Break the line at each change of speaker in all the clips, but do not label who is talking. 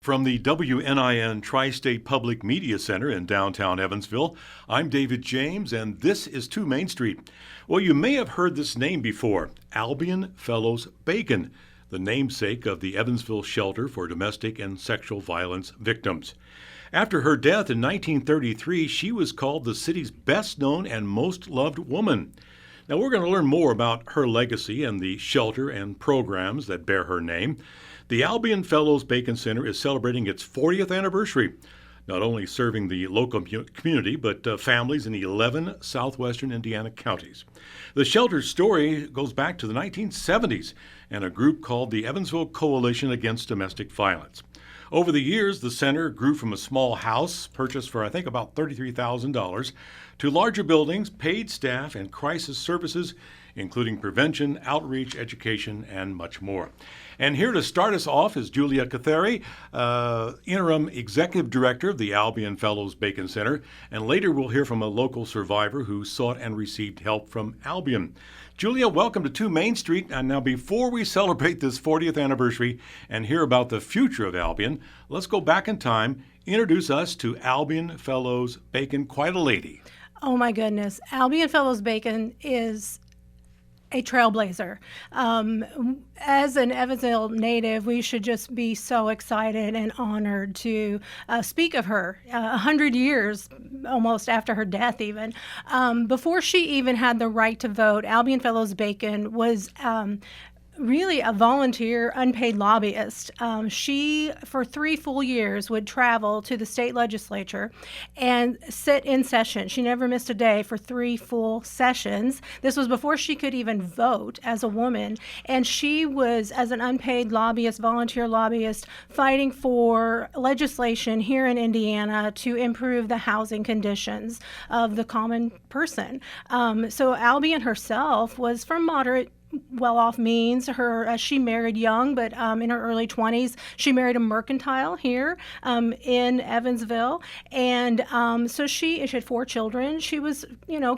From the WNIN Tri-State Public Media Center in downtown Evansville, I'm David James, and this is 2 Main Street. Well, you may have heard this name before, Albion Fellows Bacon, the namesake of the Evansville Shelter for Domestic and Sexual Violence Victims. After her death in 1933, she was called the city's best-known and most loved woman. Now, we're going to learn more about her legacy and the shelter and programs that bear her name. The Albion Fellows Bacon Center is celebrating its 40th anniversary, not only serving the local community, but families in 11 southwestern Indiana counties. The shelter's story goes back to the 1970s and a group called the Evansville Coalition Against Domestic Violence. Over the years, the center grew from a small house purchased for, I think, about $33,000 to larger buildings, paid staff, and crisis services, including prevention, outreach, education, and much more. And here to start us off is Julia Kathary, interim Executive Director of the Albion Fellows Bacon Center, and later we'll hear from a local survivor who sought and received help from Albion. Julia, welcome to 2 Main Street. And now before we celebrate this 40th anniversary and hear about the future of Albion, let's go back in time. Introduce us to Albion Fellows Bacon. Quite a lady.
Oh my goodness. Albion Fellows Bacon is a trailblazer. As an Evansville native, we should just be so excited and honored to speak of her 100 years almost after her death even. Before she even had the right to vote, Albion Fellows Bacon was really a volunteer, unpaid lobbyist. She, for 3 full years, would travel to the state legislature and sit in session. She never missed a day for 3 full sessions. This was before she could even vote as a woman. And she was, as an unpaid lobbyist, volunteer lobbyist, fighting for legislation here in Indiana to improve the housing conditions of the common person. So Albion herself was from moderate well-off means. She married young, but in her early 20s, she married a mercantile here in Evansville, and so she had 4 children. She was,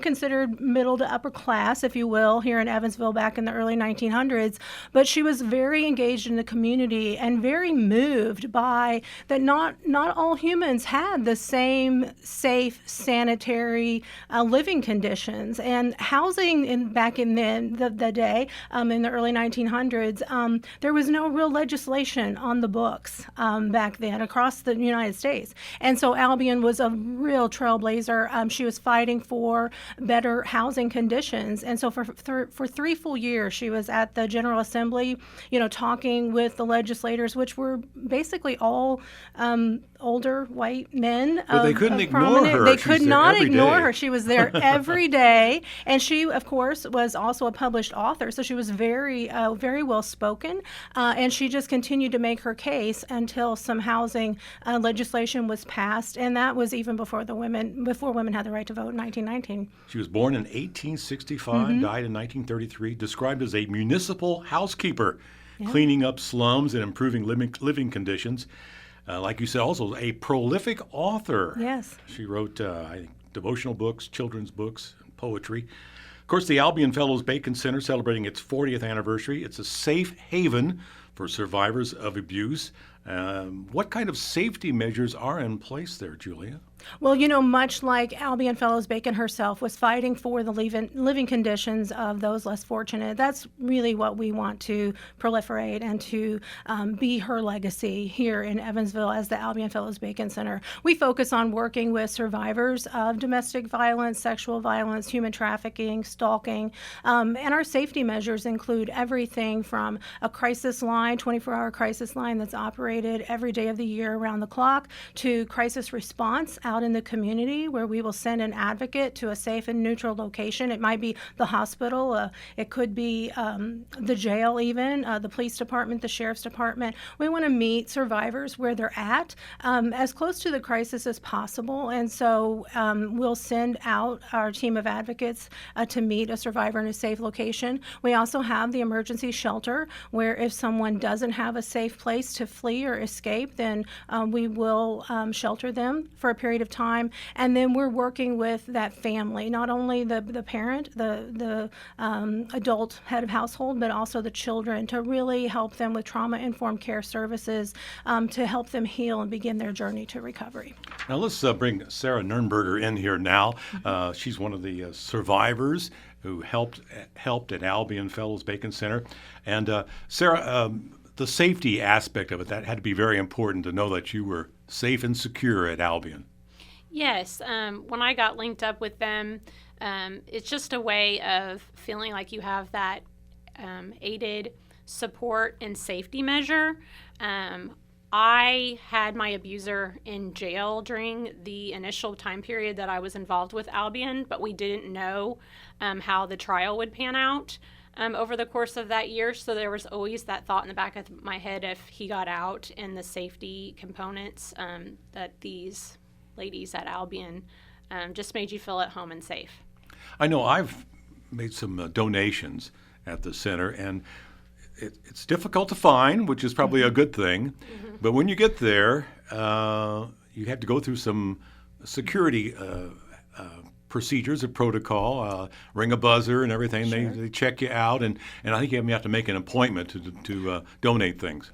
considered middle to upper class, if you will, here in Evansville back in the early 1900s. But she was very engaged in the community and very moved by that. Not all humans had the same safe, sanitary living conditions and housing back in the day. In the early 1900s, there was no real legislation on the books back then across the United States. And so Albion was a real trailblazer. She was fighting for better housing conditions. And so for 3 full years, she was at the General Assembly, talking with the legislators, which were basically all older white men.
But they couldn't ignore her.
They could not ignore her. She was there every day. And she, of course, was also a published author. So she was very, very well spoken. And she just continued to make her case until some housing legislation was passed. And that was even before women had the right to vote in 1919.
She was born in 1865, died in 1933, described as a municipal housekeeper, cleaning up slums and improving living conditions. Like you said, also a prolific author.
Yes.
She wrote devotional books, children's books, and poetry. Of course, the Albion Fellows Bacon Center celebrating its 40th anniversary. It's a safe haven for survivors of abuse. What kind of safety measures are in place there, Julia?
Well, much like Albion Fellows Bacon herself was fighting for the living conditions of those less fortunate, that's really what we want to proliferate and to be her legacy here in Evansville as the Albion Fellows Bacon Center. We focus on working with survivors of domestic violence, sexual violence, human trafficking, stalking, and our safety measures include everything from a crisis line, 24-hour crisis line that's operated every day of the year around the clock, to crisis response out in the community where we will send an advocate to a safe and neutral location. It might be the hospital, it could be the jail even, the police department, the sheriff's department. We want to meet survivors where they're at, as close to the crisis as possible. And so we'll send out our team of advocates to meet a survivor in a safe location. We also have the emergency shelter where if someone doesn't have a safe place to flee or escape, then we will shelter them for a period of time. And then we're working with that family, not only the parent, the adult head of household, but also the children, to really help them with trauma-informed care services to help them heal and begin their journey to recovery.
Now let's bring Sarah Nurnberger in here now. She's one of the survivors who helped at Albion Fellows Bacon Center. And Sarah, the safety aspect of it, that had to be very important to know that you were safe and secure at Albion.
Yes. When I got linked up with them, it's just a way of feeling like you have that aided support and safety measure. I had my abuser in jail during the initial time period that I was involved with Albion, but we didn't know how the trial would pan out over the course of that year. So there was always that thought in the back of my head if he got out, and the safety components that these ladies at Albion just made you feel at home and safe.
I know I've made some donations at the center, and it's difficult to find, which is probably a good thing. But when you get there, you have to go through some security procedures, a protocol, ring a buzzer and everything.
Sure.
They check you out, and I think you have to make an appointment to donate things.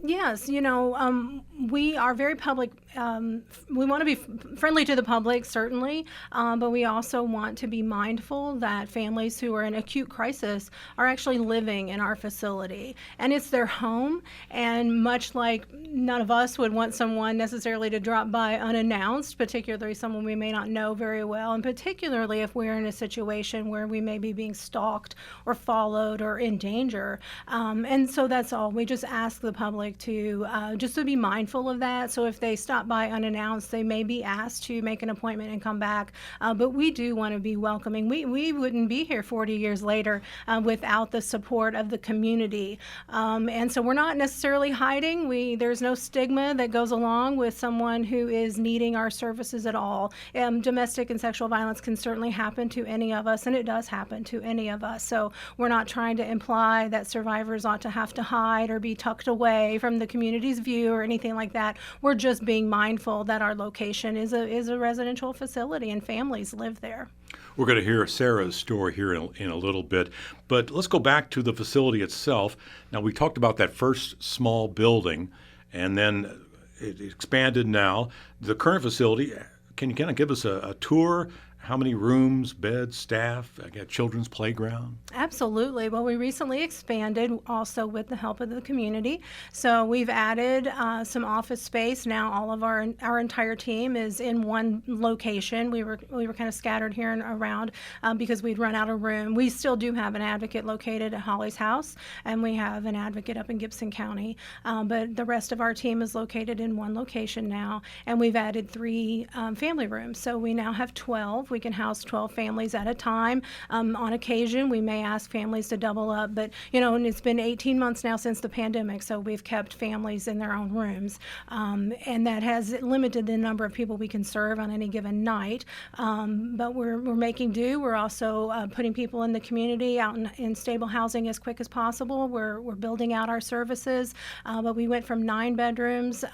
Yes, we are very public. We want to be friendly to the public, certainly, but we also want to be mindful that families who are in acute crisis are actually living in our facility. And it's their home, and much like none of us would want someone necessarily to drop by unannounced, particularly someone we may not know very well, and particularly if we're in a situation where we may be being stalked or followed or in danger. And so that's all. We just ask the public to just to be mindful of that. So if they stop by unannounced, they may be asked to make an appointment and come back. But we do want to be welcoming. We wouldn't be here 40 years later without the support of the community. And so we're not necessarily hiding. There's no stigma that goes along with someone who is needing our services at all. Domestic and sexual violence can certainly happen to any of us, and it does happen to any of us. So we're not trying to imply that survivors ought to have to hide or be tucked away from the community's view or anything like that. We're just being mindful that our location is a residential facility and families live there.
We're going to hear Sarah's story here in a little bit, but let's go back to the facility itself. Now, we talked about that first small building, and then it expanded now. The current facility, can you kind of give us a tour? How many rooms, beds, staff? I got children's playground?
Absolutely. Well, we recently expanded also with the help of the community. So we've added some office space. Now all of our entire team is in one location. We were kind of scattered here and around because we'd run out of room. We still do have an advocate located at Holly's house, and we have an advocate up in Gibson County. But the rest of our team is located in one location now, and we've added 3 family rooms. So we now have 12. We can house 12 families at a time. On occasion, we may ask families to double up, but and it's been 18 months now since the pandemic, so we've kept families in their own rooms, and that has limited the number of people we can serve on any given night. But we're making do. We're also putting people in the community out in stable housing as quick as possible. We're building out our services, but we went from 9 bedrooms,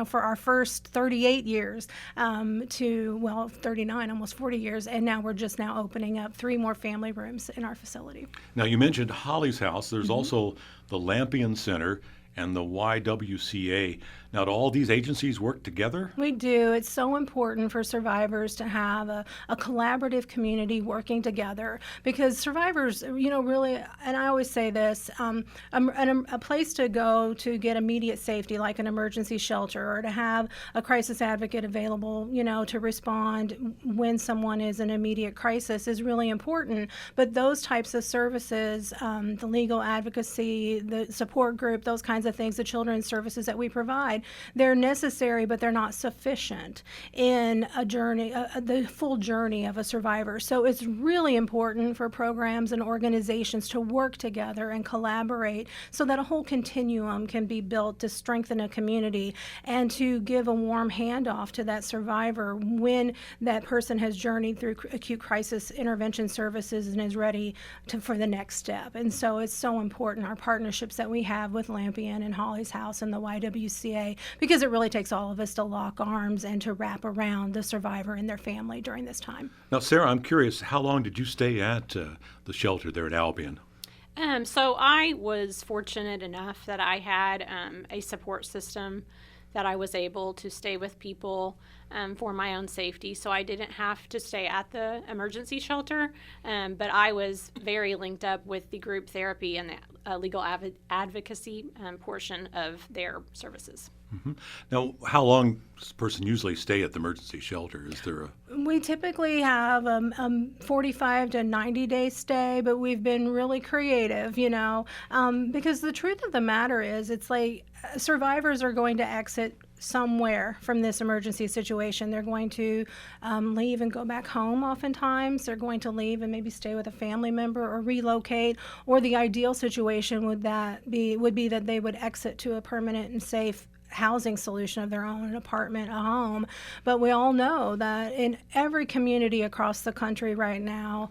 for our first 38 years to 39, almost 40 years, and now we're just now opening up 3 more family rooms in our facility.
Now, you mentioned Holly's house. There's also the Albion Center and the YWCA. Now, do all these agencies work together?
We do. It's so important for survivors to have a collaborative community working together, because survivors, really, and I always say this, a place to go to get immediate safety, like an emergency shelter, or to have a crisis advocate available, to respond when someone is in immediate crisis, is really important. But those types of services, the legal advocacy, the support group, those kinds kinds of things, the children's services that we provide, they're necessary, but they're not sufficient in a journey, the full journey of a survivor. So it's really important for programs and organizations to work together and collaborate so that a whole continuum can be built to strengthen a community and to give a warm handoff to that survivor when that person has journeyed through acute crisis intervention services and is ready for the next step. And so it's so important, our partnerships that we have with Lampion and Holly's House and the YWCA, because it really takes all of us to lock arms and to wrap around the survivor and their family during this time.
Now, Sarah, I'm curious, how long did you stay at the shelter there at Albion?
So I was fortunate enough that I had a support system that I was able to stay with people for my own safety. So I didn't have to stay at the emergency shelter, but I was very linked up with the group therapy and the legal advocacy portion of their services.
Mm-hmm. Now, how long does a person usually stay at the emergency shelter? Is there a...
We typically have 45 to 90-day stay, but we've been really creative, because the truth of the matter is it's like survivors are going to exit somewhere from this emergency situation. They're going to leave and go back home oftentimes. They're going to leave and maybe stay with a family member or relocate, or the ideal situation would be that they would exit to a permanent and safe housing solution of their own, an apartment, a home. But we all know that in every community across the country right now,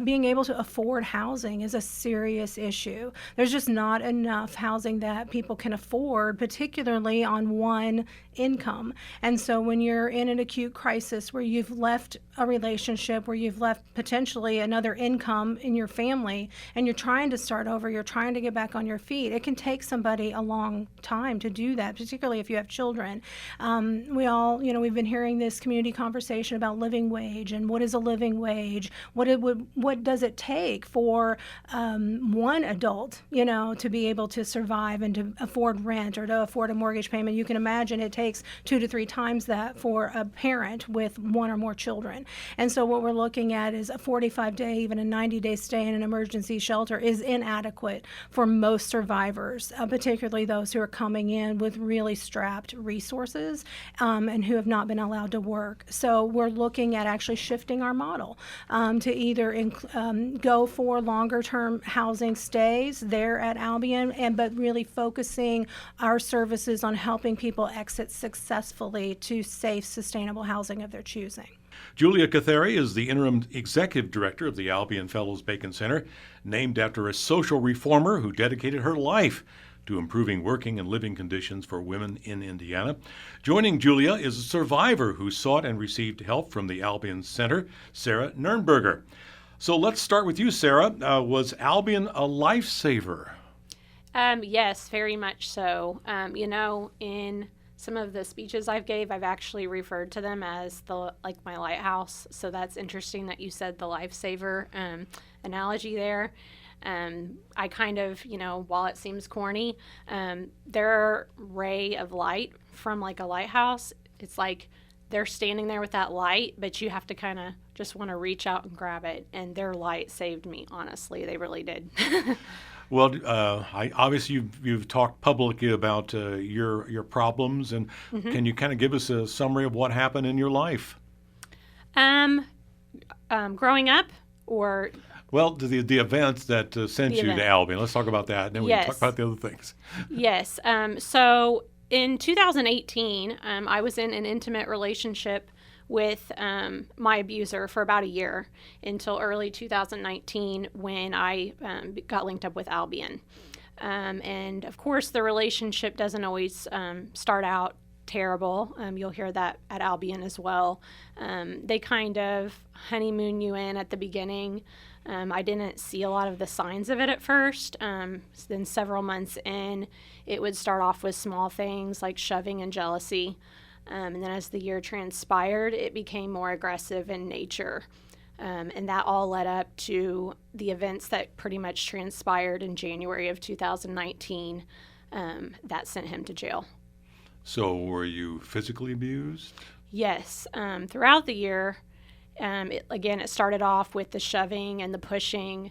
being able to afford housing is a serious issue. There's just not enough housing that people can afford, particularly on one income. And so when you're in an acute crisis where you've left a relationship, where you've left potentially another income in your family, and you're trying to start over, you're trying to get back on your feet, it can take somebody a long time to do that, particularly if you have children. We've been hearing this community conversation about living wage and what is a living wage, what does it take for one adult, to be able to survive and to afford rent or to afford a mortgage payment. You can imagine it takes 2 to 3 times that for a parent with one or more children. And so what we're looking at is a 45-day, even a 90-day stay in an emergency shelter is inadequate for most survivors, particularly those who are coming in with really strapped resources and who have not been allowed to work. So we're looking at actually shifting our model to either go for longer-term housing stays there at Albion, but really focusing our services on helping people exit successfully to safe, sustainable housing of their choosing.
Julia Kathary is the interim executive director of the Albion Fellows Bacon Center, named after a social reformer who dedicated her life to improving working and living conditions for women in Indiana. Joining Julia is a survivor who sought and received help from the Albion Center, Sarah Nurnberger. So let's start with you, Sarah. Was Albion a lifesaver?
Yes, very much so. In some of the speeches I've gave, I've actually referred to them as my lighthouse. So that's interesting that you said the lifesaver analogy there. I kind of, while it seems corny, their ray of light from like a lighthouse, it's like they're standing there with that light, but you have to kind of just want to reach out and grab it. And their light saved me, honestly. They really did.
Well, obviously you've talked publicly about your problems, and can you kind of give us a summary of what happened in your life?
Growing up, or
well, the events that sent you to Albion. Let's talk about that, and then we can talk about the other things.
Yes. So in 2018, I was in an intimate relationship with my abuser for about a year until early 2019 when I got linked up with Albion. And of course, the relationship doesn't always start out terrible. You'll hear that at Albion as well. They kind of honeymoon you in at the beginning. I didn't see a lot of the signs of it at first. Then several months in, it would start off with small things like shoving and jealousy. And then as the year transpired, it became more aggressive in nature. And that all led up to the events that pretty much transpired in January of 2019 that sent him to jail.
So were you physically abused?
Yes. Throughout the year, it started off with the shoving and the pushing.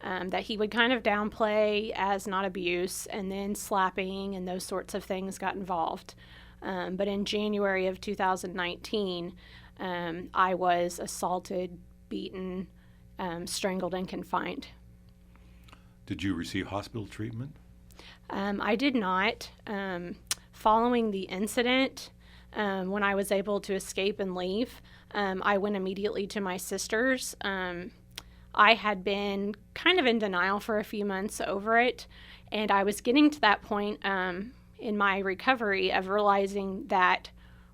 that he would kind of downplay as not abuse, and then slapping and those sorts of things got involved. But in January of 2019, I was assaulted, beaten, strangled, and confined.
Did you receive hospital treatment?
I did not. Following the incident, when I was able to escape and leave, I went immediately to my sister's. I had been kind of in denial for a few months over it, and I was getting to that point in my recovery of realizing that,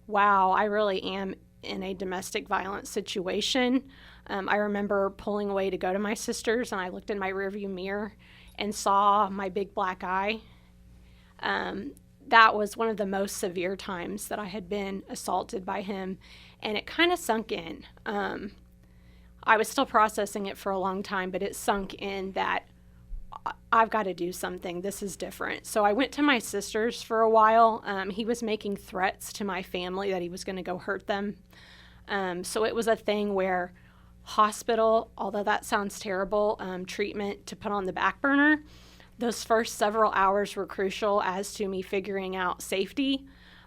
wow, I really am in a domestic violence situation. I remember pulling away to go to my sister's, and I looked in my rearview mirror and saw my big black eye. That was one of the most severe times that I had been assaulted by him, and it kind of sunk in. I was still processing it for a long time, but it sunk in that I've got to do something. This is different. So I went to my sister's for a while. He was making threats to my family that he was going to go hurt them. So it was a thing where hospital, although that sounds terrible, treatment to put on the back burner. Those first several hours were crucial as to me figuring out safety,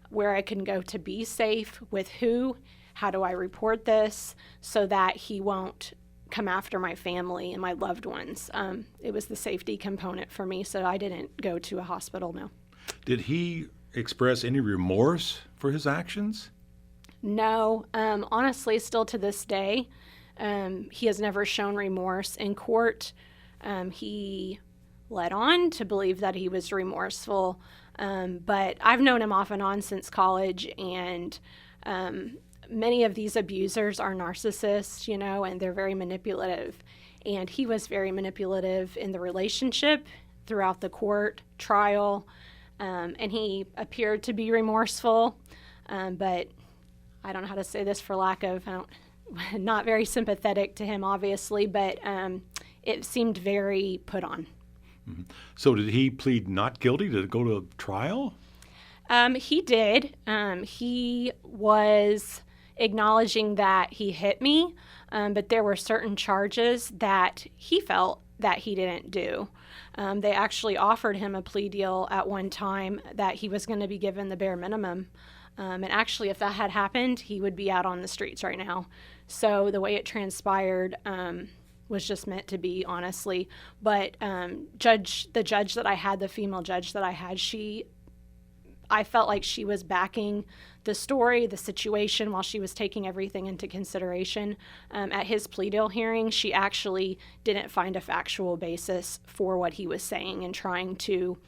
where I can go to be safe, with who, how do I report this so that he won't come after my family and my loved ones. It was the safety component for me, so I didn't go to a hospital, no.
Did he express any remorse for his actions?
No. Honestly, still to this day, he has never shown remorse in court. He led on to believe that he was remorseful, but I've known him off and on since college, and many of these abusers are narcissists, and they're very manipulative. And he was very manipulative in the relationship throughout the court trial, and he appeared to be remorseful, but I don't know how to say this for lack of, not very sympathetic to him, obviously, but it seemed very put on.
Mm-hmm. So did he plead not guilty to go to trial?
He did. He was acknowledging that he hit me, but there were certain charges that he felt that he didn't do. They actually offered him a plea deal at one time that he was going to be given the bare minimum. And actually, if that had happened, he would be out on the streets right now. So the way it transpired was just meant to be, honestly. But the judge that I had, the female judge that I had, I felt like she was backing the story, the situation, while she was taking everything into consideration. At his plea deal hearing, she actually didn't find a factual basis for what he was saying and trying to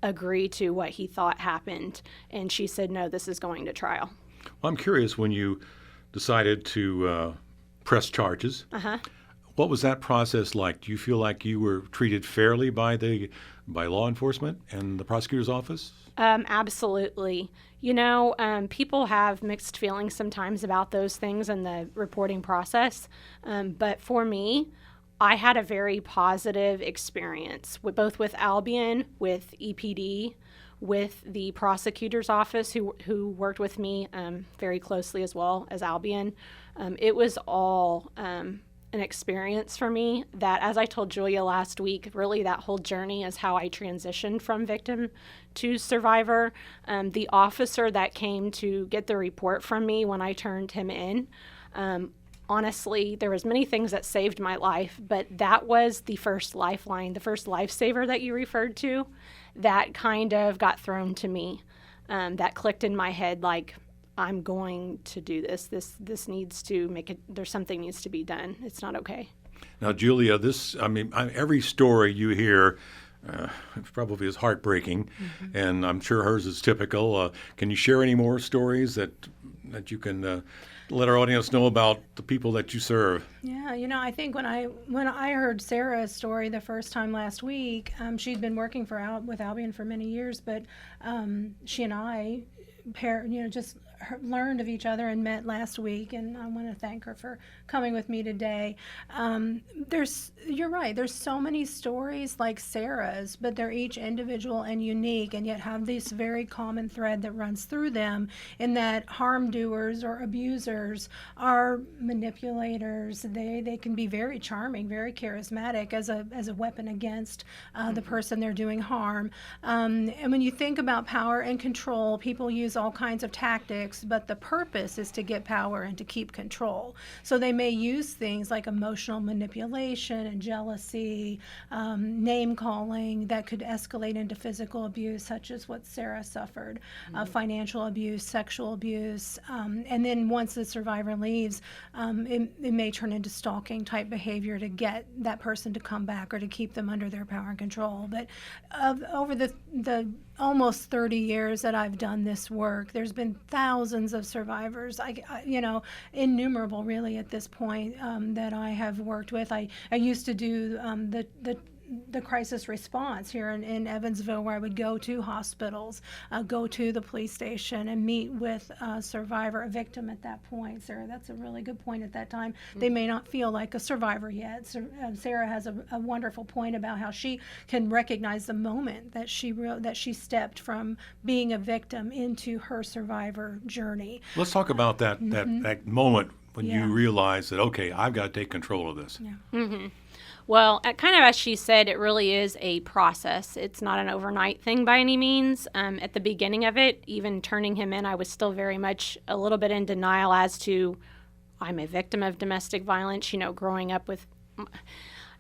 agree to what he thought happened. And she said, no, this is going to trial.
Well, I'm curious, when you decided to press charges, what was that process like? Do you feel like you were treated fairly by law enforcement and the prosecutor's office?
Absolutely. People have mixed feelings sometimes about those things in the reporting process. But for me, I had a very positive experience both with Albion, with EPD, with the prosecutor's office who worked with me very closely, as well as Albion. It was all an experience for me that, as I told Julia last week, really that whole journey is how I transitioned from victim to survivor. The officer that came to get the report from me when I turned him in, honestly, there was many things that saved my life, but that was the first lifeline, the first lifesaver that you referred to, that kind of got thrown to me, that clicked in my head like, I'm going to do this. This needs to there's something needs to be done. It's not okay.
Now, Julia, every story you hear probably is heartbreaking, and I'm sure hers is typical. Can you share any more stories that you can let our audience know about the people that you serve?
Yeah, I think when I heard Sarah's story the first time last week, she'd been working with Albion for many years, but she and I just learned of each other and met last week, and I want to thank her for coming with me today. You're right, there's so many stories like Sarah's, but they're each individual and unique, and yet have this very common thread that runs through them, in that harm doers or abusers are manipulators. they can be very charming, very charismatic as a weapon against the person they're doing harm. And when you think about power and control, people use all kinds of tactics, but the purpose is to get power and to keep control. So they may use things like emotional manipulation and jealousy, name calling that could escalate into physical abuse, such as what Sarah suffered, financial abuse, sexual abuse, and then once the survivor leaves, it may turn into stalking type behavior to get that person to come back or to keep them under their power and control. But over the almost 30 years that I've done this work, there's been thousands of survivors, innumerable really at this point, that I have worked with. I used to do the crisis response here in Evansville, where I would go to hospitals, go to the police station, and meet with a survivor, a victim at that point. Sarah, that's a really good point at that time. They may not feel like a survivor yet. So, Sarah has a wonderful point about how she can recognize the moment that she stepped from being a victim into her survivor journey.
Let's talk about that moment when you realize that, okay, I've got to take control of this.
Yeah.
Mm-hmm. Well, kind of as she said, it really is a process. It's not an overnight thing by any means. At the beginning of it, even turning him in, I was still very much a little bit in denial as to I'm a victim of domestic violence. Growing up with,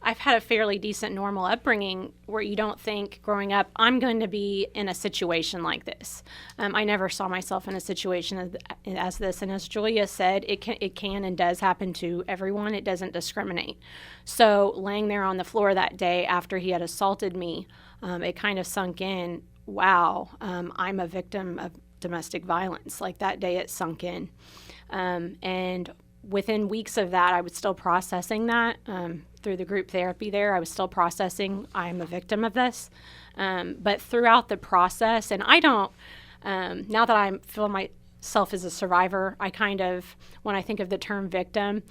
I've had a fairly decent normal upbringing where you don't think growing up, I'm going to be in a situation like this. I never saw myself in a situation as this. And as Julia said, it can and does happen to everyone. It doesn't discriminate. So laying there on the floor that day after he had assaulted me, it kind of sunk in, wow, I'm a victim of domestic violence. Like that day it sunk in. And within weeks of that, I was still processing that through the group therapy there. I was still processing, I'm a victim of this. But throughout the process, and I don't, now that I feel myself as a survivor, I kind of, when I think of the term victim,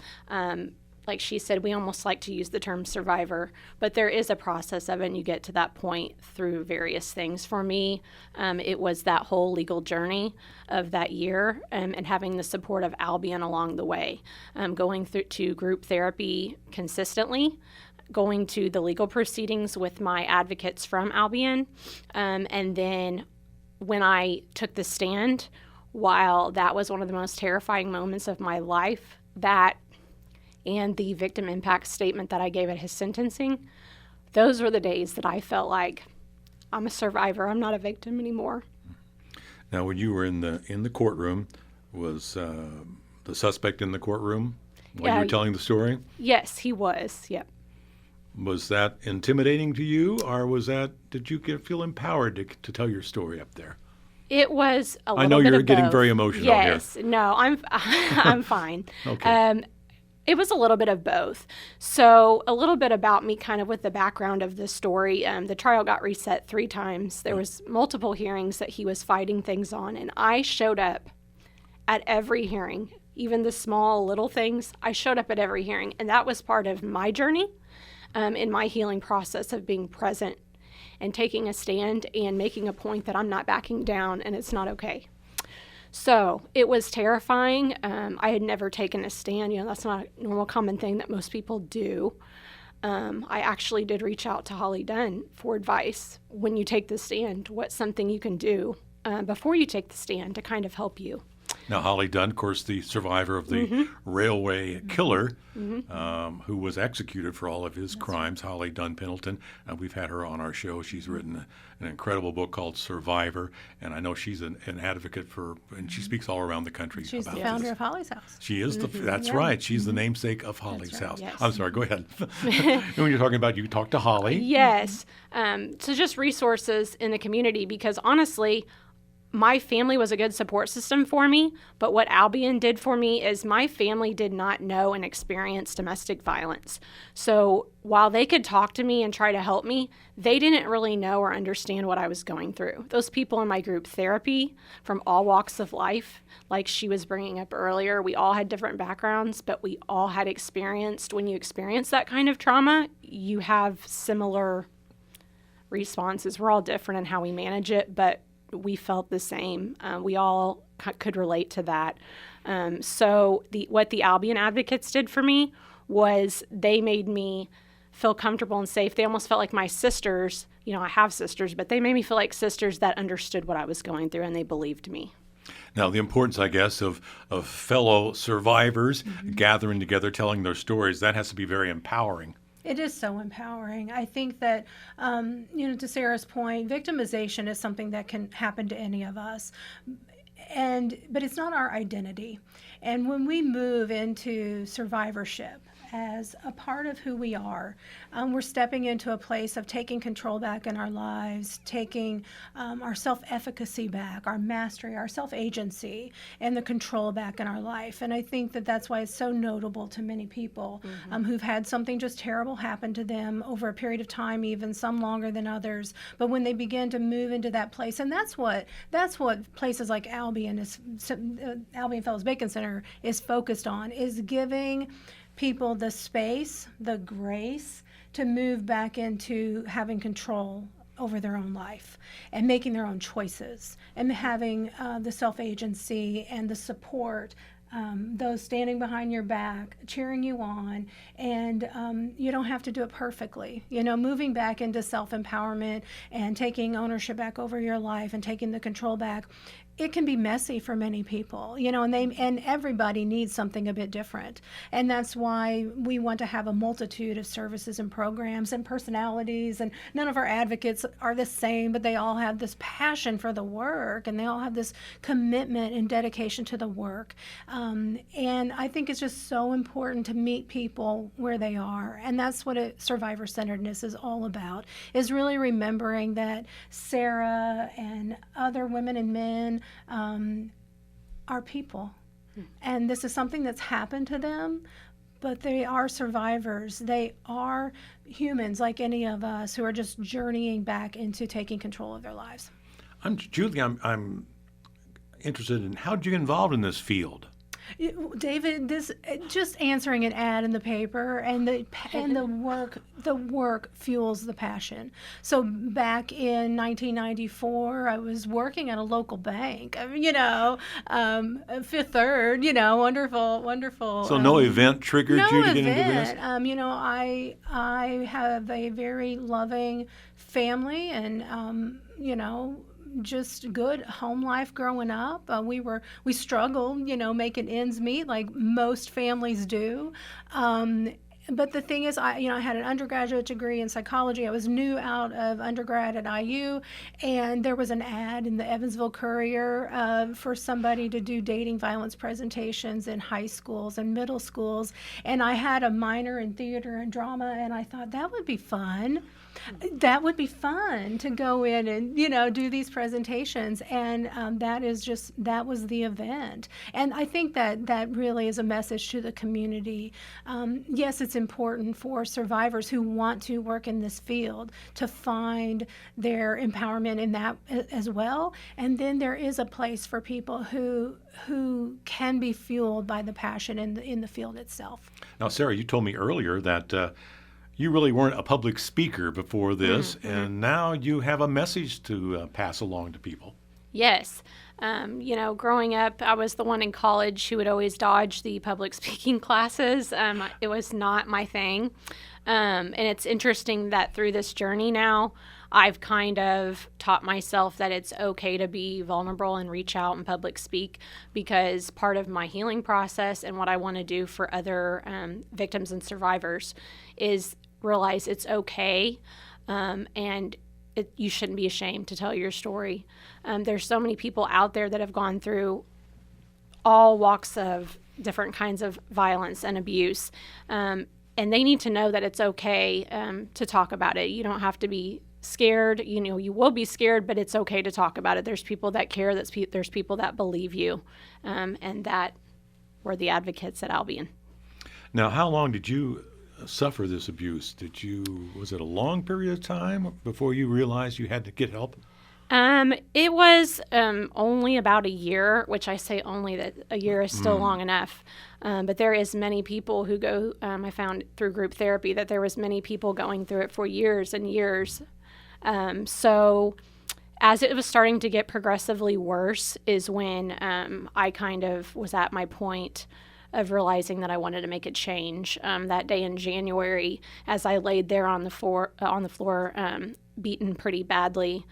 like she said, we almost like to use the term survivor, but there is a process of it, and you get to that point through various things. For me, it was that whole legal journey of that year, and having the support of Albion along the way, going through to group therapy consistently, going to the legal proceedings with my advocates from Albion, and then when I took the stand, while that was one of the most terrifying moments of my life, that and the victim impact statement that I gave at his sentencing, those were the days that I felt like I'm a survivor. I'm not a victim anymore.
Now, when you were in the courtroom, was the suspect in the courtroom while you were telling the story?
Yes, he was. Yep.
Was that intimidating to you, or did you feel empowered to tell your story up there?
It was a little bit of both.
I know you're getting very emotional here.
Yes. No, I'm fine.
Okay.
It was a little bit of both. So a little bit about me kind of with the background of the story. The trial got reset 3 times. There was multiple hearings that he was fighting things on, and I showed up at every hearing, even the small little things. I showed up at every hearing, and that was part of my journey in my healing process of being present and taking a stand and making a point that I'm not backing down and it's not okay. So it was terrifying. I had never taken a stand. That's not a normal common thing that most people do. I actually did reach out to Holly Dunn for advice. When you take the stand, what's something you can do before you take the stand to kind of help you?
Now, Holly Dunn, of course, the survivor of the railway killer who was executed for all of his crimes, Holly Dunn Pendleton. We've had her on our show. She's written an incredible book called Survivor, and I know she's an advocate and she speaks all around the country
She's
about
the founder
this.
of Holly's House.
She is that's right. She's the namesake of Holly's
That's right,
House.
yes.
I'm sorry, go ahead. When you're talking about you talked to Holly.
Yes. So just resources in the community, because honestly, my family was a good support system for me, but what Albion did for me is my family did not know and experience domestic violence. So while they could talk to me and try to help me, they didn't really know or understand what I was going through. Those people in my group therapy from all walks of life, like she was bringing up earlier, we all had different backgrounds, but we all had experienced, when you experience that kind of trauma, you have similar responses. We're all different in how we manage it, but we felt the same. We all could relate to that. So what the Albion advocates did for me was they made me feel comfortable and safe. They almost felt like my sisters. You know, I have sisters, but they made me feel like sisters that understood what I was going through, and they believed me.
Now, the importance, I guess, of fellow survivors gathering together, telling their stories, that has to be very empowering.
It is so empowering. I think that, to Sarah's point, victimization is something that can happen to any of us. But it's not our identity. And when we move into survivorship as a part of who we are, we're stepping into a place of taking control back in our lives, taking our self-efficacy back, our mastery, our self-agency, and the control back in our life. And I think that that's why it's so notable to many people who've had something just terrible happen to them over a period of time, even some longer than others. But when they begin to move into that place, and that's what places like Albion Fellows Bacon Center is focused on, is giving people the space, the grace to move back into having control over their own life and making their own choices and having the self-agency and the support, those standing behind your back, cheering you on, and you don't have to do it perfectly. Moving back into self-empowerment and taking ownership back over your life and taking the control back, it can be messy for many people, and everybody needs something a bit different. And that's why we want to have a multitude of services and programs and personalities, and none of our advocates are the same, but they all have this passion for the work, and they all have this commitment and dedication to the work. And I think it's just so important to meet people where they are. And that's what survivor-centeredness is all about, is really remembering that Sarah and other women and men are people. And this is something that's happened to them, but they are survivors. They are humans like any of us who are just journeying back into taking control of their lives.
Julia, I'm interested in, how did you get involved in this field?
David, this just answering an ad in the paper, and the work fuels the passion. So back in 1994, I was working at a local bank. Fifth Third, wonderful.
So no event triggered you to get into this?
I have a very loving family, and just good home life growing up. We struggled, making ends meet like most families do. But the thing is, I had an undergraduate degree in psychology. I was new out of undergrad at IU, and there was an ad in the Evansville Courier for somebody to do dating violence presentations in high schools and middle schools. And I had a minor in theater and drama, and I thought that would be fun. That would be fun to go in and, do these presentations. And that was the event. And I think that really is a message to the community. Yes, it's important for survivors who want to work in this field to find their empowerment in that as well. And then there is a place for people who can be fueled by the passion in the field itself.
Now, Sarah, you told me earlier that you really weren't a public speaker before this, and now you have a message to pass along to people.
Yes. Growing up, I was the one in college who would always dodge the public speaking classes. It was not my thing. And it's interesting that through this journey now, I've kind of taught myself that it's okay to be vulnerable and reach out and public speak, because part of my healing process and what I want to do for other victims and survivors is realize it's okay, and you shouldn't be ashamed to tell your story. There's so many people out there that have gone through all walks of different kinds of violence and abuse, and they need to know that it's okay to talk about it. You don't have to be scared. You will be scared, but it's okay to talk about it. There's people that care. There's people that believe you, and that we're the advocates at Albion.
Now, how long did you suffer this abuse? Was it a long period of time before you realized you had to get help?
It was only about a year, which I say only, that a year is still long enough. But there is many people who go, I found through group therapy that there was many people going through it for years and years. So as it was starting to get progressively worse is when I kind of was at my point of realizing that I wanted to make a change. That day in January, as I laid there on the floor, beaten pretty badly,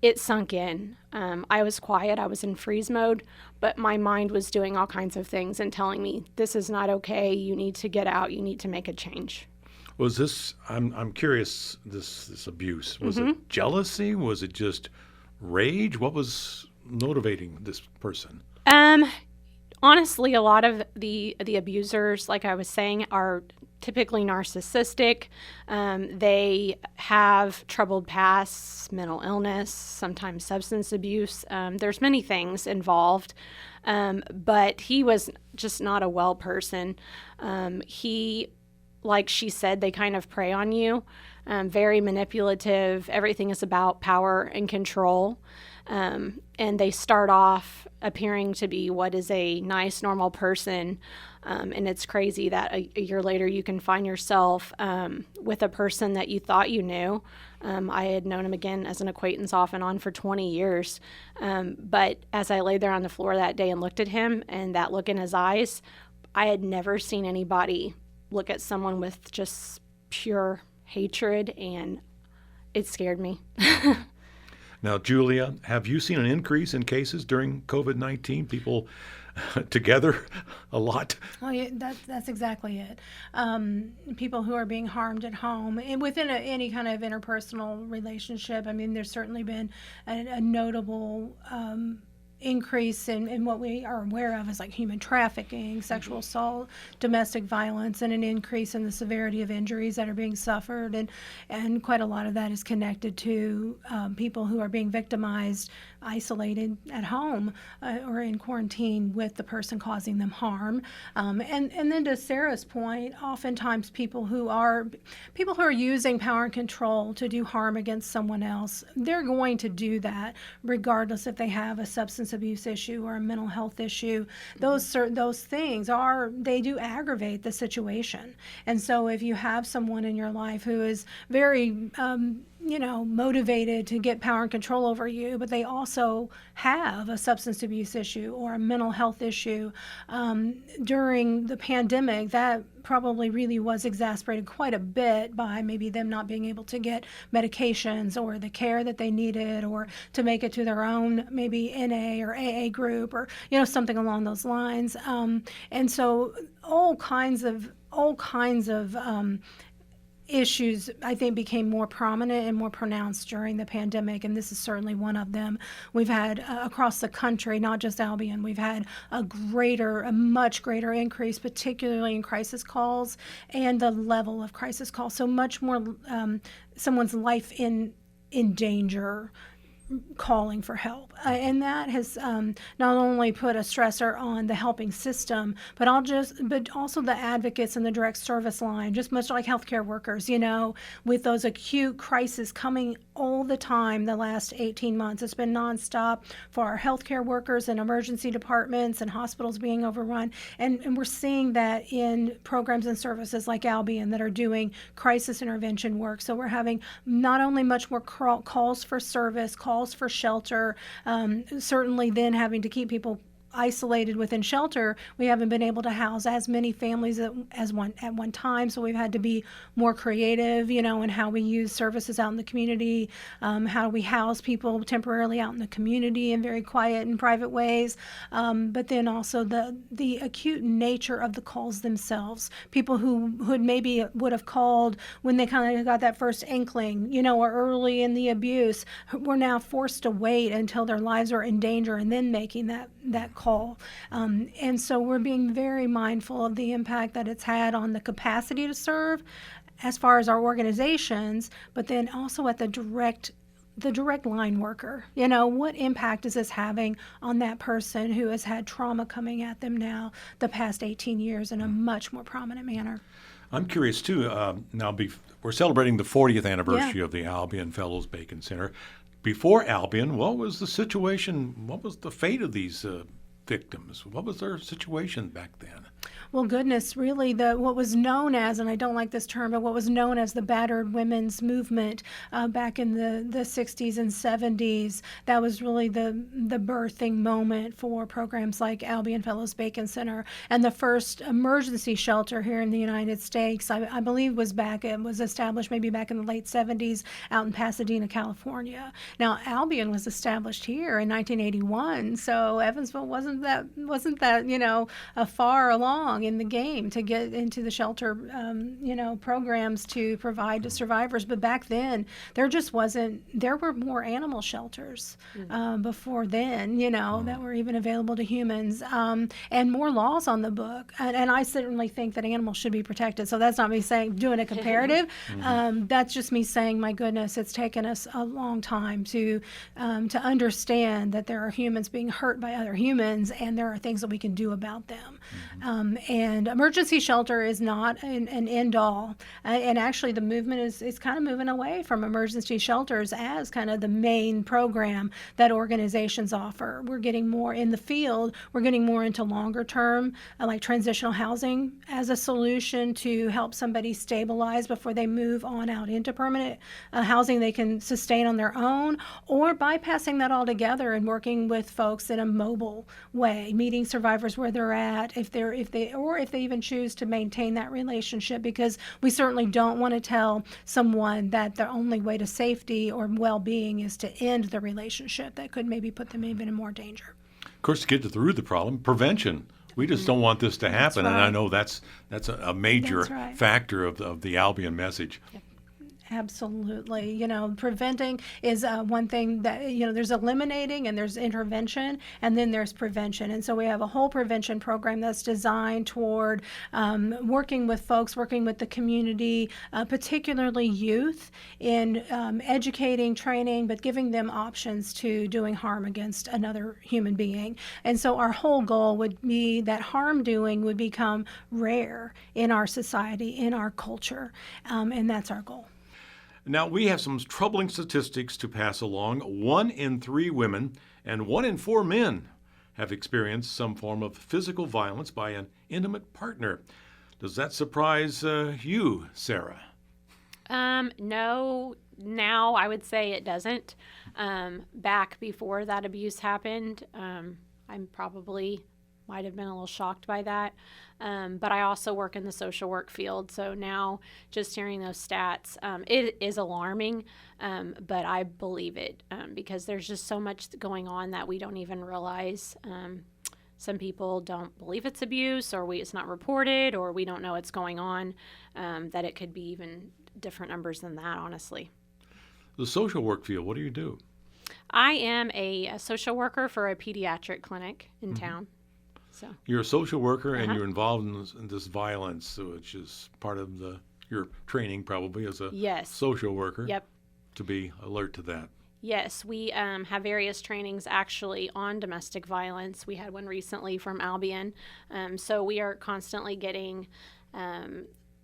it sunk in. I was quiet. I was in freeze mode, but my mind was doing all kinds of things and telling me, this is not okay. You need to get out. You need to make a change.
Was this, I'm curious, this abuse, was it jealousy? Was it just rage? What was motivating this person?
Honestly, a lot of the abusers, like I was saying, are typically narcissistic. They have troubled pasts, mental illness, sometimes substance abuse. There's many things involved, but he was just not a well person. Like she said, they kind of prey on you, very manipulative. Everything is about power and control. And they start off appearing to be what is a nice, normal person. And it's crazy that a year later you can find yourself with a person that you thought you knew. I had known him again as an acquaintance off and on for 20 years. But as I lay there on the floor that day and looked at him and that look in his eyes, I had never seen anybody look at someone with just pure hatred, and it scared me.
Now, Julia, have you seen an increase in cases during COVID-19? People together a lot?
Oh, yeah, that's exactly it. People who are being harmed at home and within any kind of interpersonal relationship. I mean, there's certainly been a notable increase in what we are aware of as like human trafficking, sexual assault, domestic violence, and an increase in the severity of injuries that are being suffered. And quite a lot of that is connected to people who are being victimized, isolated at home or in quarantine with the person causing them harm. And then to Sarah's point, oftentimes people who are using power and control to do harm against someone else, they're going to do that regardless if they have a substance abuse issue or a mental health issue. Those things they do aggravate the situation. And so if you have someone in your life who is very motivated to get power and control over you, but they also have a substance abuse issue or a mental health issue, during the pandemic, that probably really was exacerbated quite a bit by maybe them not being able to get medications or the care that they needed, or to make it to their own maybe NA or AA group, or something along those lines. And so all kinds of issues, I think, became more prominent and more pronounced during the pandemic, and this is certainly one of them. We've had across the country, not just Albion, we've had a much greater increase, particularly in crisis calls and the level of crisis calls. So much more someone's life in danger, calling for help. And that has not only put a stressor on the helping system, but also the advocates in the direct service line, just much like healthcare workers, with those acute crises coming all the time the last 18 months. It's been nonstop for our healthcare workers and emergency departments and hospitals being overrun. And we're seeing that in programs and services like Albion that are doing crisis intervention work. So we're having not only much more calls for service, calls for shelter, certainly then having to keep people isolated within shelter. We haven't been able to house as many families at one time, so we've had to be more creative, in how we use services out in the community. How do we house people temporarily out in the community in very quiet and private ways? But then also the acute nature of the calls themselves. People who maybe would have called when they kind of got that first inkling, or early in the abuse, were now forced to wait until their lives are in danger and then making that call. And so we're being very mindful of the impact that it's had on the capacity to serve as far as our organizations, but then also at the direct line worker. What impact is this having on that person who has had trauma coming at them now the past 18 years in a much more prominent manner?
I'm curious, too. Now, we're celebrating the 40th anniversary of the Albion Fellows Bacon Center. Before Albion, what was the situation? What was the fate of these victims? What was their situation back then?
Well, goodness, really, what was known as, and I don't like this term, but what was known as the battered women's movement back in the 60s and 70s, that was really the birthing moment for programs like Albion Fellows Bacon Center. And the first emergency shelter here in the United States, I believe, it was established maybe back in the late 70s out in Pasadena, California. Now, Albion was established here in 1981, so Evansville wasn't that far along in the game to get into the shelter, programs to provide to survivors. But back then, there were more animal shelters before then, that were even available to humans, and more laws on the book. And I certainly think that animals should be protected. So that's not me doing a comparative. That's just me saying, my goodness, it's taken us a long time to understand that there are humans being hurt by other humans, and there are things that we can do about them. And emergency shelter is not an end all. And actually, the movement is kind of moving away from emergency shelters as kind of the main program that organizations offer. We're getting more in the field. We're getting more into longer term, like transitional housing as a solution to help somebody stabilize before they move on out into permanent housing they can sustain on their own, or bypassing that altogether and working with folks in a mobile way, meeting survivors where they're at, if they even choose to maintain that relationship, because we certainly don't want to tell someone that the only way to safety or well-being is to end the relationship. That could maybe put them even in more danger.
Of course, to get through the problem, prevention. We just don't want this to happen,
right.
And I know that's a major
right.
factor of the Albion message.
Yep. Absolutely. Preventing is one thing that, there's eliminating and there's intervention, and then there's prevention. And so we have a whole prevention program that's designed toward working with folks, working with the community, particularly youth, in educating, training, but giving them options to doing harm against another human being. And so our whole goal would be that harm doing would become rare in our society, in our culture, and that's our goal.
Now, we have some troubling statistics to pass along. 1 in 3 women and 1 in 4 men have experienced some form of physical violence by an intimate partner. Does that surprise you, Sarah?
No, now I would say it doesn't. Back before that abuse happened, I'm probably might have been a little shocked by that. But I also work in the social work field, so now just hearing those stats, it is alarming, but I believe it because there's just so much going on that we don't even realize. Some people don't believe it's abuse, or it's not reported, or we don't know what's going on, that it could be even different numbers than that, honestly.
The social work field, what do you do?
I am a social worker for a pediatric clinic in town. So
You're a social worker, and you're involved in this violence, which is part of your training probably as a social worker.
Yep.
To be alert to that.
Yes, we have various trainings actually on domestic violence. We had one recently from Albion. So we are constantly getting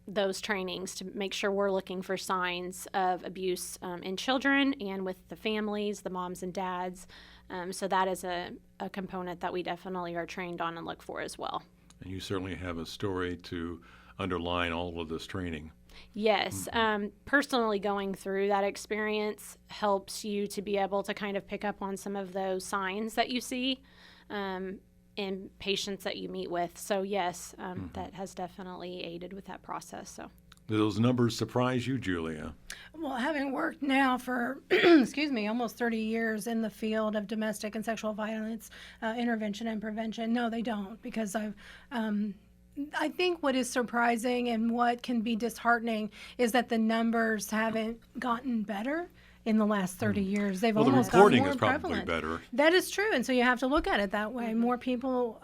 those trainings to make sure we're looking for signs of abuse in children and with the families, the moms and dads. So that is a component that we definitely are trained on and look for as well. And
you certainly have a story to underline all of this training.
Yes. Personally going through that experience helps you to be able to kind of pick up on some of those signs that you see in patients that you meet with. So yes, that has definitely aided with that process. So.
Do those numbers surprise you, Julia?
Well, having worked now for, almost 30 years in the field of domestic and sexual violence intervention and prevention, no, they don't, because I think what is surprising and what can be disheartening is that the numbers haven't gotten better in the last 30 years. They've almost gotten more prevalent.
The reporting is probably better.
That is true, and so you have to look at it that way. More people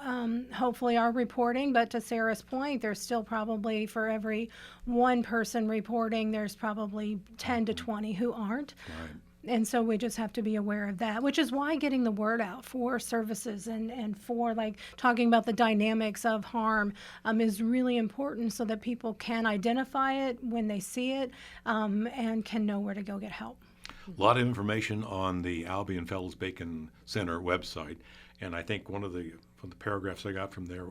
hopefully are reporting, but to Sarah's point, there's still probably, for every one person reporting, there's probably 10 to 20 who aren't.
Right.
And so we just have to be aware of that, which is why getting the word out for services and for talking about the dynamics of harm is really important, so that people can identify it when they see it and can know where to go get help.
A lot of information on the Albion Fellows Bacon Center website, and I think one of the paragraphs I got from there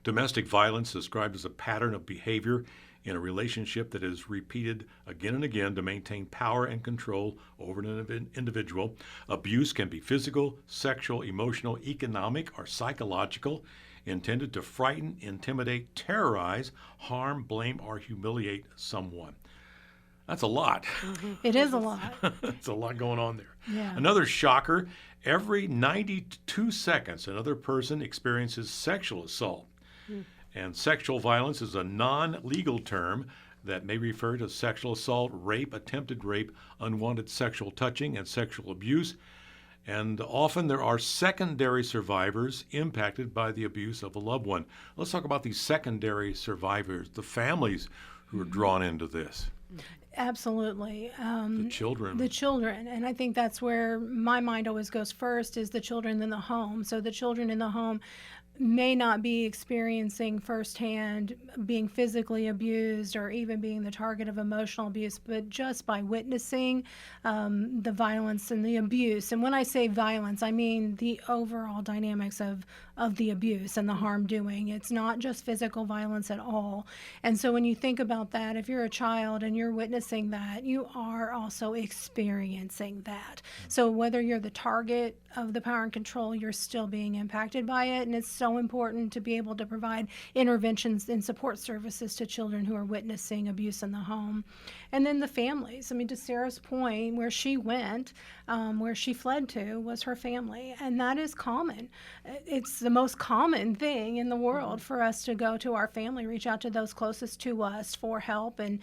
Domestic violence described as a pattern of behavior in a relationship that is repeated again and again to maintain power and control over an individual. Abuse can be physical, sexual, emotional, economic, or psychological, intended to frighten, intimidate, terrorize, harm, blame, or humiliate someone. That's a lot.
It is a lot.
It's a lot going on there.
Yeah.
Another shocker, every 92 seconds, another person experiences sexual assault. And sexual violence is a non-legal term that may refer to sexual assault, rape, attempted rape, unwanted sexual touching, and sexual abuse. And often there are secondary survivors impacted by the abuse of a loved one. Let's talk about these secondary survivors, the families who are drawn into this.
Absolutely.
The children.
The children. And I think that's where my mind always goes first, is the children in the home. So the children in the home may not be experiencing firsthand being physically abused or even being the target of emotional abuse, but just by witnessing the violence and the abuse. And when I say violence, I mean the overall dynamics of the abuse and the harm doing. It's not just physical violence at all. And so when you think about that, if you're a child and you're witnessing that, you are also experiencing that. So whether you're the target of the power and control, you're still being impacted by it. And it's so important to be able to provide interventions and support services to children who are witnessing abuse in the home. And then the families. I mean, to Sarah's point, where she went, where she fled to was her family. And that is common. It's the most common thing in the world for us to go to our family, reach out to those closest to us for help and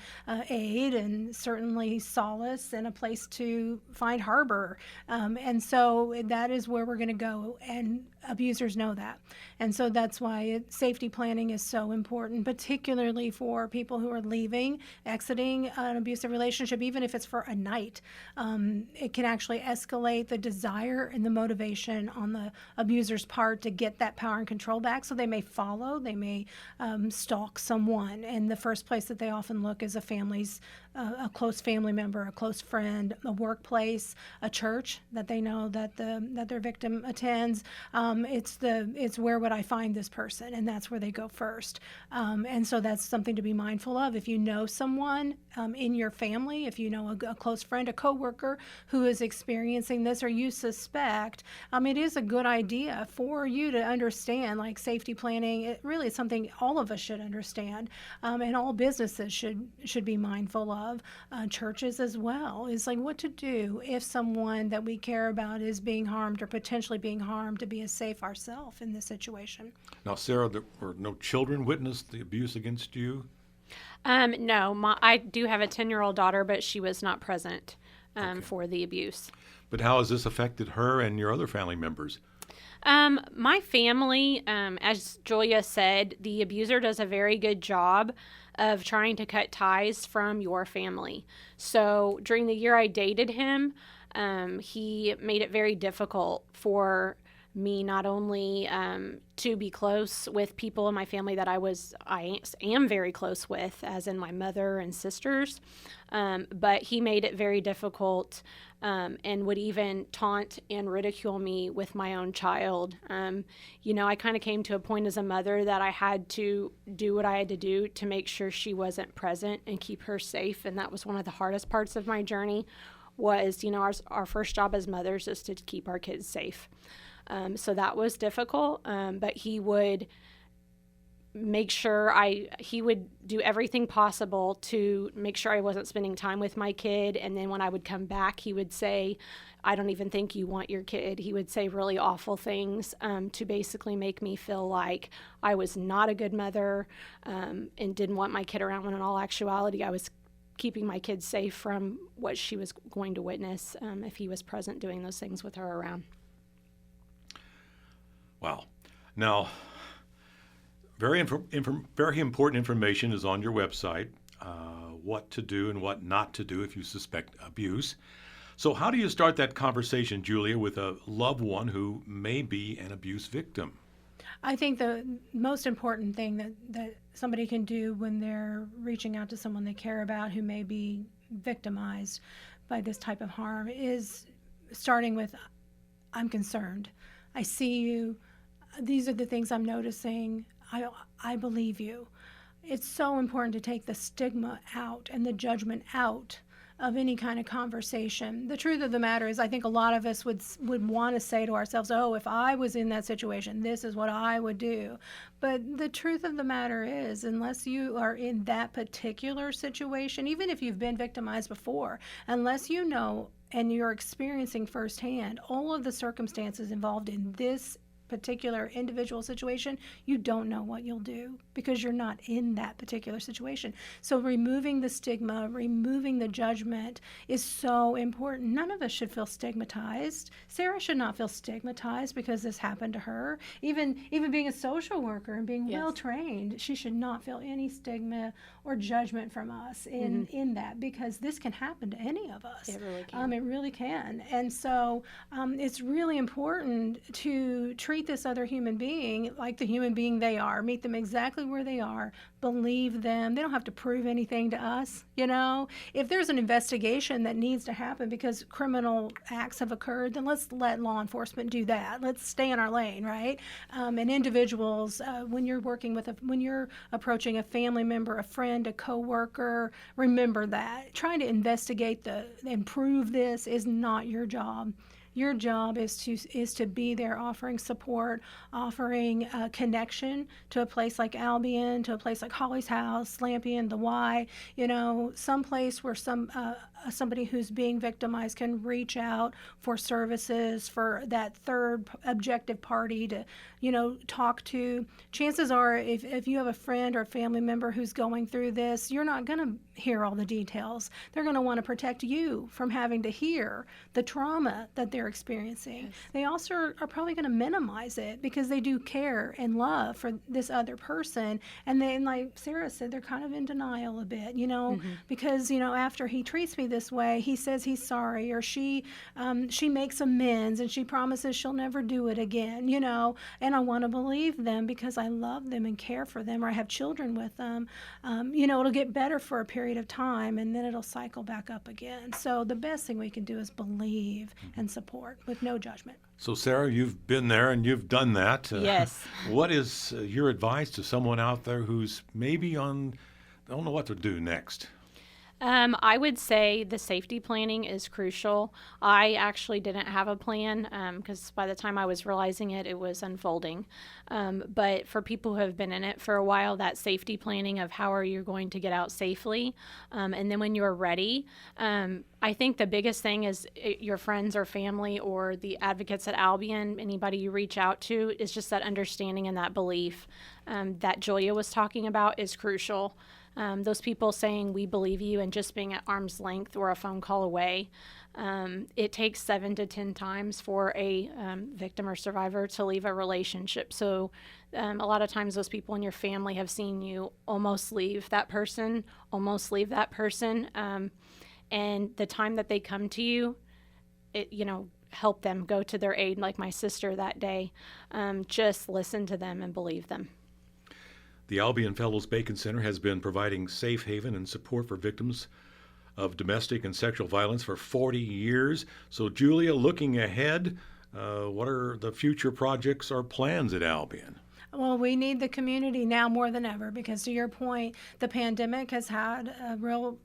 aid, and certainly solace and a place to find harbor. And so that is where we're going to go, and abusers know that. And so that's why safety planning is so important, particularly for people who are leaving, exiting an abusive relationship, even if it's for a night. It can actually escalate the desire and the motivation on the abuser's part to get that power and control back. So they may follow, they may stalk someone. And the first place that they often look is a close family member, a close friend, a workplace, a church that they know that their victim attends. It's where would I find this person, and that's where they go first. And so that's something to be mindful of. If you know someone in your family, if you know a close friend, a coworker who is experiencing this, or you suspect, it is a good idea for you to understand, like safety planning. It really is something all of us should understand, and all businesses should be mindful of. Churches as well, is like what to do if someone that we care about is being harmed or potentially being harmed, to be as safe ourselves in this situation.
Now, Sarah, there were no children witnessed the abuse against you?
No, I do have a 10-year-old daughter, but she was not present for the abuse.
But how has this affected her and your other family members?
My family, as Julia said, the abuser does a very good job of trying to cut ties from your family. So during the year I dated him, he made it very difficult for me not only to be close with people in my family that I am very close with, as in my mother and sisters, but he made it very difficult and would even taunt and ridicule me with my own child. I kind of came to a point as a mother that I had to do what I had to do to make sure she wasn't present and keep her safe, and that was one of the hardest parts of my journey. Was our first job as mothers is to keep our kids safe. So that was difficult, but he would make sure he would do everything possible to make sure I wasn't spending time with my kid. And then when I would come back, he would say, I don't even think you want your kid. He would say really awful things to basically make me feel like I was not a good mother and didn't want my kid around, when in all actuality I was keeping my kid safe from what she was going to witness if he was present doing those things with her around.
Wow. Now, very important information is on your website, what to do and what not to do if you suspect abuse. So how do you start that conversation, Julia, with a loved one who may be an abuse victim?
I think the most important thing that somebody can do when they're reaching out to someone they care about who may be victimized by this type of harm is starting with, I'm concerned. I see you. These are the things I'm noticing. I believe you. It's so important to take the stigma out and the judgment out of any kind of conversation. The truth of the matter is, I think a lot of us would want to say to ourselves, oh, if I was in that situation, this is what I would do. But the truth of the matter is, unless you are in that particular situation, even if you've been victimized before, unless you know and you're experiencing firsthand all of the circumstances involved in this particular individual situation, you don't know what you'll do because you're not in that particular situation. So removing the stigma, removing the judgment is so important. None of us should feel stigmatized. Sarah should not feel stigmatized because this happened to her. Even being a social worker and being well trained, she should not feel any stigma or judgment from us in that, because this can happen to any of us.
It really can.
It really can. And so it's really important to treat this other human being like the human being they are. Meet them exactly where they are. Believe them. They don't have to prove anything to us. If there's an investigation that needs to happen because criminal acts have occurred, then let's let law enforcement do that. Let's stay in our lane, right? And individuals, when you're when you're approaching a family member, a friend, a coworker, remember that trying to investigate and prove this is not your job. Your job is to be there, offering support, offering connection to a place like Albion, to a place like Holly's House, Slampion, the Y. Some place where somebody who's being victimized can reach out for services, for that third objective party to talk to. Chances are, if you have a friend or a family member who's going through this, you're not going to hear all the details. They're going to want to protect you from having to hear the trauma that they're experiencing. Yes. They also are probably going to minimize it because they do care and love for this other person. And then, like Sarah said, they're kind of in denial a bit, because, after he treats me this way, he says he's sorry, or she makes amends and she promises she'll never do it again, and I want to believe them because I love them and care for them, or I have children with them. It'll get better for a period of time and then it'll cycle back up again. So the best thing we can do is believe and support with no judgment.
So Sarah, you've been there and you've done that.
Yes.
What is your advice to someone out there who's maybe don't know what to do next?
I would say the safety planning is crucial. I actually didn't have a plan because by the time I was realizing it, it was unfolding. But for people who have been in it for a while, that safety planning of how are you going to get out safely, and then when you're ready, I think the biggest thing is your friends or family or the advocates at Albion, anybody you reach out to, is just that understanding and that belief that Julia was talking about is crucial. Those people saying, we believe you, and just being at arm's length or a phone call away. It takes 7 to 10 times for a victim or survivor to leave a relationship. So a lot of times those people in your family have seen you almost leave that person. And the time that they come to you, help them, go to their aid, like my sister that day. Just listen to them and believe them.
The Albion Fellows Bacon Center has been providing safe haven and support for victims of domestic and sexual violence for 40 years. So, Julia, looking ahead, what are the future projects or plans at Albion?
Well, we need the community now more than ever because, to your point, the pandemic has had a real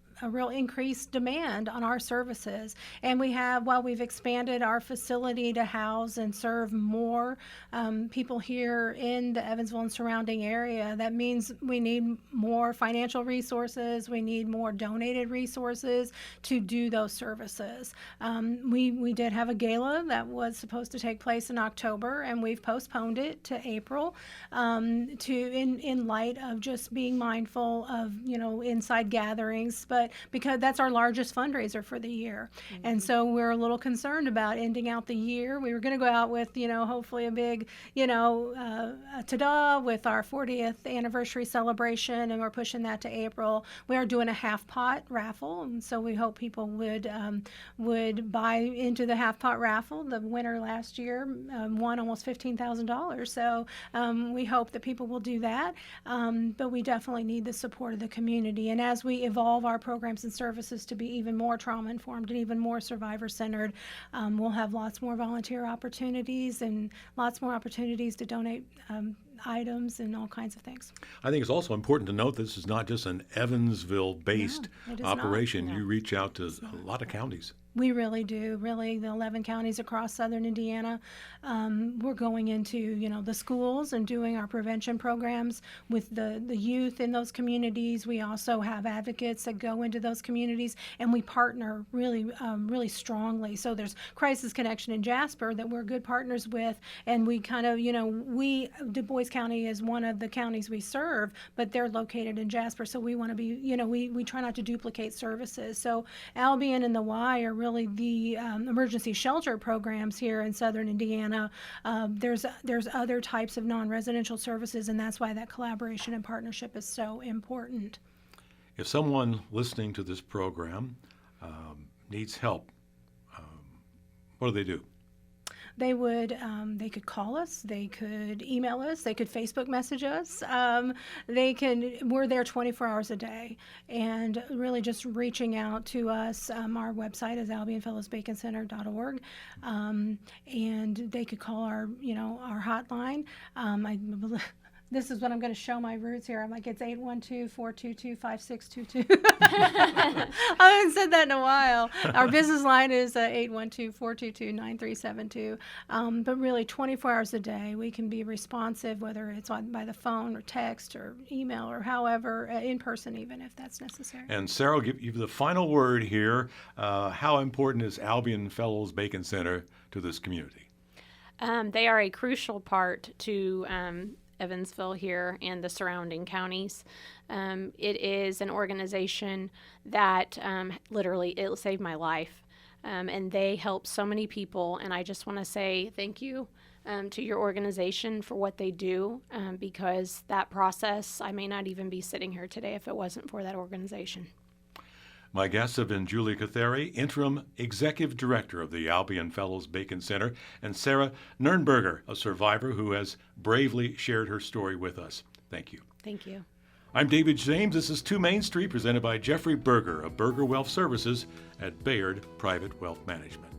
increased demand on our services. And while we've expanded our facility to house and serve more people here in the Evansville and surrounding area, that means we need more financial resources. We need more donated resources to do those services. We did have a gala that was supposed to take place in October, and we've postponed it to April in light of just being mindful of, inside gatherings. But because that's our largest fundraiser for the year. Mm-hmm. And so we're a little concerned about ending out the year. We were going to go out with, hopefully a big, ta-da with our 40th anniversary celebration, and we're pushing that to April. We are doing a half-pot raffle, and so we hope people would buy into the half-pot raffle. The winner last year won almost $15,000. So we hope that people will do that. But we definitely need the support of the community. And as we evolve our program, programs and services to be even more trauma-informed and even more survivor-centered. We'll have lots more volunteer opportunities and lots more opportunities to donate items and all kinds of things.
I think it's also important to note this is not just an Evansville-based
No, it is
operation.
not. No.
You reach out to a lot of counties.
We really do. Really, the 11 counties across southern Indiana. We're going into, the schools and doing our prevention programs with the youth in those communities. We also have advocates that go into those communities, and we partner really, really strongly. So there's Crisis Connection in Jasper that we're good partners with, and we kind of, Du Bois County is one of the counties we serve, but they're located in Jasper, so we want to be, we try not to duplicate services. So Albion and the Y are really the emergency shelter programs here in southern Indiana. There's other types of non-residential services, and that's why that collaboration and partnership is so important.
If someone listening to this program needs help, what do they do?
They could call us, they could email us, they could Facebook message us. We're there 24 hours a day, and really just reaching out to us. Our website is albionfellowsbaconcenter.org, and they could call our hotline. This is what I'm going to show my roots here. I'm like, it's 812-422-5622. I haven't said that in a while. Our business line is 812-422-9372. But really, 24 hours a day, we can be responsive, whether it's by the phone or text or email or however, in person even, if that's necessary.
And Sarah, I'll give you the final word here. How important is Albion Fellows Bacon Center to this community?
They are a crucial part to Evansville here and the surrounding counties. It is an organization that literally, it saved my life. And they help so many people, and I just want to say thank you to your organization for what they do, because that process, I may not even be sitting here today if it wasn't for that organization.
My guests have been Julia Kathary, Interim Executive Director of the Albion Fellows Bacon Center, and Sarah Nurnberger, a survivor who has bravely shared her story with us. Thank you.
Thank you.
I'm David James. This is 2 Main Street, presented by Jeffrey Berger of Berger Wealth Services at Battered Private Wealth Management.